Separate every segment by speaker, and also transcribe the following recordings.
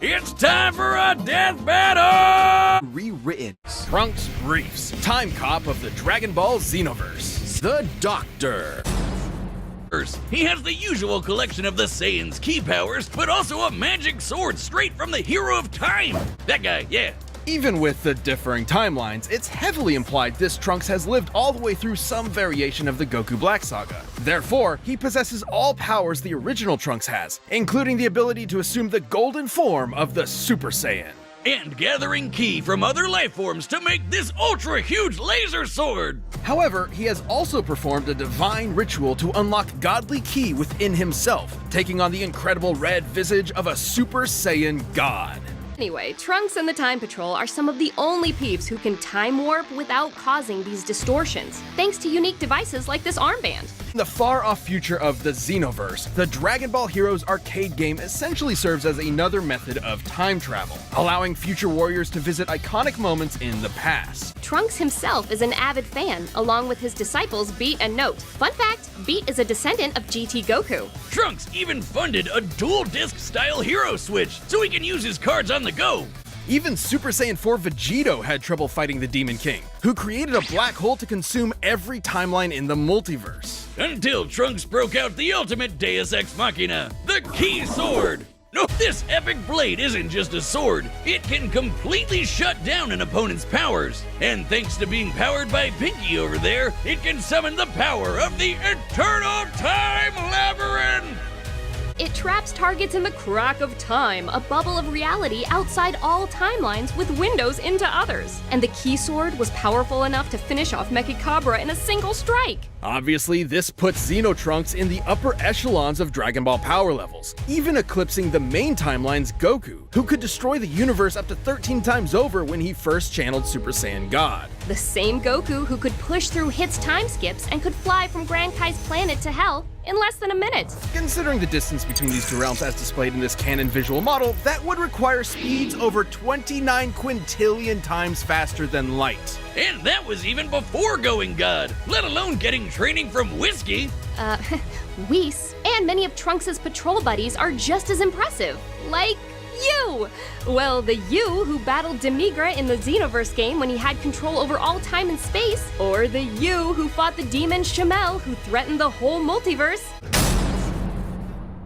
Speaker 1: It's time for a death battle!
Speaker 2: Rewritten.
Speaker 3: Trunks briefs Time Cop of the Dragon Ball Xenoverse. The Doctor.
Speaker 1: He has the usual collection of the Saiyan's key powers, but also a magic sword straight from the hero of time. That guy, yeah.
Speaker 3: Even with the differing timelines, it's heavily implied this Trunks has lived all the way through some variation of the Goku Black Saga. Therefore, he possesses all powers the original Trunks has, including the ability to assume the golden form of the Super Saiyan.
Speaker 1: And gathering ki from other life forms to make this ultra-huge laser sword!
Speaker 3: However, he has also performed a divine ritual to unlock godly ki within himself, taking on the incredible red visage of a Super Saiyan god.
Speaker 4: Anyway, Trunks and the Time Patrol are some of the only peeps who can time warp without causing these distortions, thanks to unique devices like this armband.
Speaker 3: In the far-off future of the Xenoverse, the Dragon Ball Heroes arcade game essentially serves as another method of time travel, allowing future warriors to visit iconic moments in the past.
Speaker 4: Trunks himself is an avid fan, along with his disciples Beat and Note. Fun fact, Beat is a descendant of GT Goku.
Speaker 1: Trunks even funded a dual-disc style hero switch so he can use his cards on the go.
Speaker 3: Even Super Saiyan 4 Vegito had trouble fighting the Demon King, who created a black hole to consume every timeline in the multiverse.
Speaker 1: Until Trunks broke out the ultimate Deus Ex Machina, the Key Sword. No, this epic blade isn't just a sword, it can completely shut down an opponent's powers. And thanks to being powered by Pinky over there, it can summon the power of the Eternal Time Labyrinth!
Speaker 4: It traps targets in the crack of time, a bubble of reality outside all timelines with windows into others. And the Key Sword was powerful enough to finish off Mechikabra in a single strike.
Speaker 3: Obviously, this puts Xenotrunks in the upper echelons of Dragon Ball power levels, even eclipsing the main timeline's Goku, who could destroy the universe up to 13 times over when he first channeled Super Saiyan God.
Speaker 4: The same Goku who could push through Hit's time skips and could fly from Grand Kai's planet to Hell in less than a minute.
Speaker 3: Considering the distance between these two realms as displayed in this canon visual model, that would require speeds over 29 quintillion times faster than light.
Speaker 1: And that was even before going God, let alone getting training from Whiskey.
Speaker 4: Whis and many of Trunks' patrol buddies are just as impressive. Like you! Well, the you who battled Demigra in the Xenoverse game when he had control over all time and space, or the you who fought the demon Shamel who threatened the whole multiverse.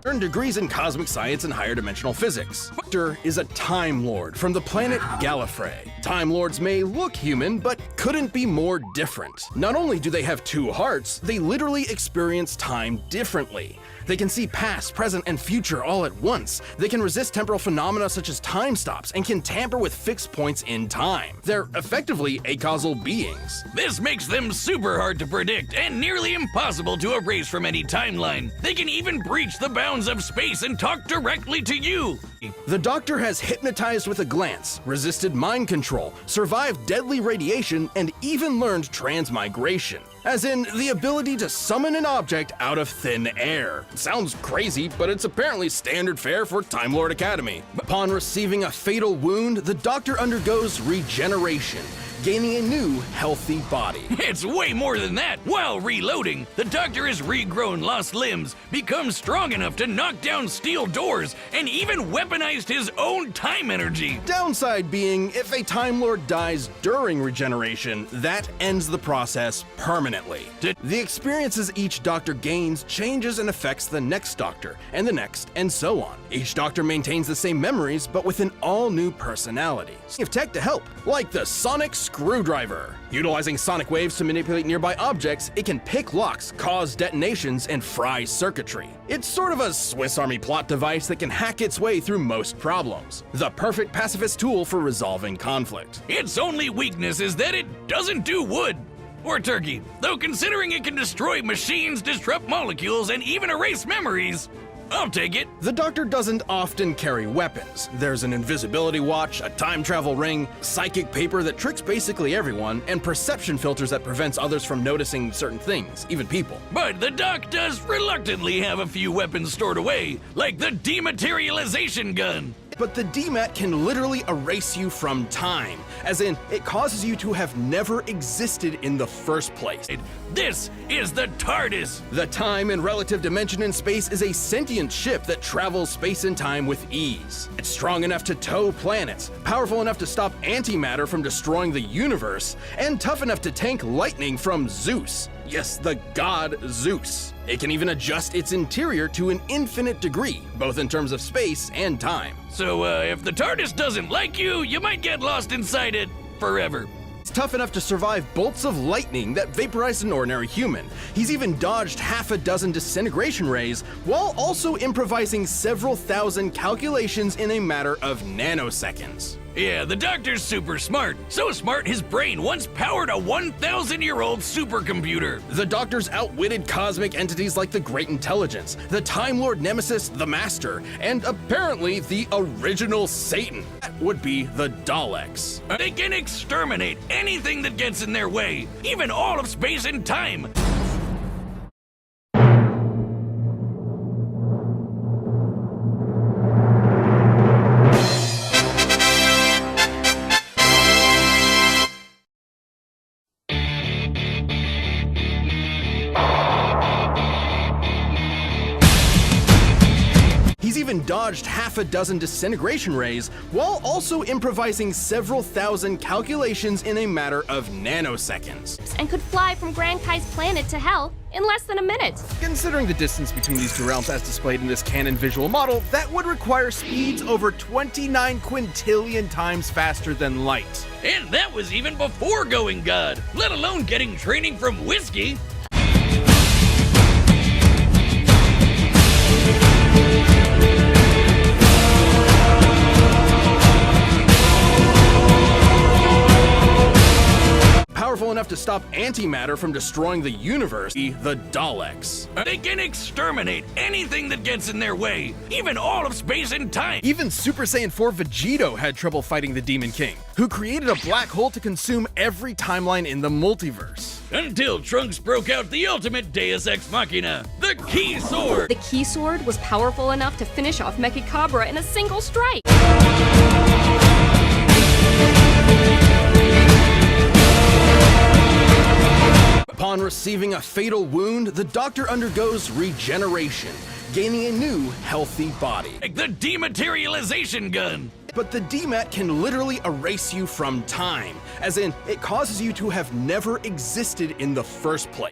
Speaker 3: Earned degrees in cosmic science and higher dimensional physics. Doctor is a Time Lord from the planet Gallifrey. Time Lords may look human, but couldn't be more different. Not only do they have two hearts, they literally experience time differently. They can see past, present, and future all at once. They can resist temporal phenomena such as time stops and can tamper with fixed points in time. They're effectively acausal beings.
Speaker 1: This makes them super hard to predict and nearly impossible to erase from any timeline. They can even breach the bounds of space and talk directly to you.
Speaker 3: The Doctor has hypnotized with a glance, resisted mind control, survived deadly radiation, and even learned transmigration. As in, the ability to summon an object out of thin air. Sounds crazy, but it's apparently standard fare for Time Lord Academy. Upon receiving a fatal wound, the Doctor undergoes regeneration, gaining a new, healthy body.
Speaker 1: It's way more than that. While reloading, the Doctor has regrown lost limbs, become strong enough to knock down steel doors, and even weaponized his own time energy.
Speaker 3: Downside being, if a Time Lord dies during regeneration, that ends the process permanently. The experiences each Doctor gains changes and affects the next Doctor, and the next, and so on. Each Doctor maintains the same memories, but with an all-new personality. If tech to help, like the Sonic Screwdriver. Utilizing sonic waves to manipulate nearby objects, it can pick locks, cause detonations, and fry circuitry. It's sort of a Swiss Army plot device that can hack its way through most problems. The perfect pacifist tool for resolving conflict.
Speaker 1: Its only weakness is that it doesn't do wood or turkey, though considering it can destroy machines, disrupt molecules, and even erase memories, I'll take it.
Speaker 3: The Doctor doesn't often carry weapons. There's an invisibility watch, a time travel ring, psychic paper that tricks basically everyone, and perception filters that prevents others from noticing certain things, even people.
Speaker 1: But the Doc does reluctantly have a few weapons stored away, like the dematerialization gun.
Speaker 3: But the DMAT can literally erase you from time, as in, it causes you to have never existed in the first place.
Speaker 1: This is the TARDIS.
Speaker 3: The time and relative dimension in space is a sentient ship that travels space and time with ease. It's strong enough to tow planets, powerful enough to stop antimatter from destroying the universe, and tough enough to tank lightning from Zeus. Yes, the god Zeus. It can even adjust its interior to an infinite degree, both in terms of space and time.
Speaker 1: So, if the TARDIS doesn't like you, you might get lost inside it forever.
Speaker 3: It's tough enough to survive bolts of lightning that vaporize an ordinary human. He's even dodged half a dozen disintegration rays, while also improvising several thousand calculations in a matter of nanoseconds.
Speaker 1: Yeah, the Doctor's super smart. So smart his brain once powered a 1,000-year-old supercomputer.
Speaker 3: The Doctor's outwitted cosmic entities like the Great Intelligence, the Time Lord Nemesis, the Master, and apparently the original Satan. That would be the Daleks.
Speaker 1: They can exterminate anything that gets in their way, even all of space and time.
Speaker 3: He's even dodged half a dozen disintegration rays, while also improvising several thousand calculations in a matter of nanoseconds.
Speaker 4: And could fly from Grand Kai's planet to Hell in less than a minute.
Speaker 2: Considering the distance between these two realms as displayed in this canon visual model, that would require speeds over 29 quintillion times faster than light.
Speaker 1: And that was even before going God, let alone getting training from whiskey.
Speaker 3: Powerful enough to stop antimatter from destroying the universe, the Daleks.
Speaker 1: They can exterminate anything that gets in their way, even all of space and time.
Speaker 2: Even Super Saiyan 4 Vegito had trouble fighting the Demon King, who created a black hole to consume every timeline in the multiverse.
Speaker 1: Until Trunks broke out the ultimate Deus Ex Machina, the Key Sword.
Speaker 4: The Key Sword was powerful enough to finish off Mechacabra in a single strike.
Speaker 3: Upon receiving a fatal wound, the Doctor undergoes regeneration, gaining a new, healthy body.
Speaker 1: Like the dematerialization gun.
Speaker 3: But the DMAT can literally erase you from time, as in, it causes you to have never existed in the first place.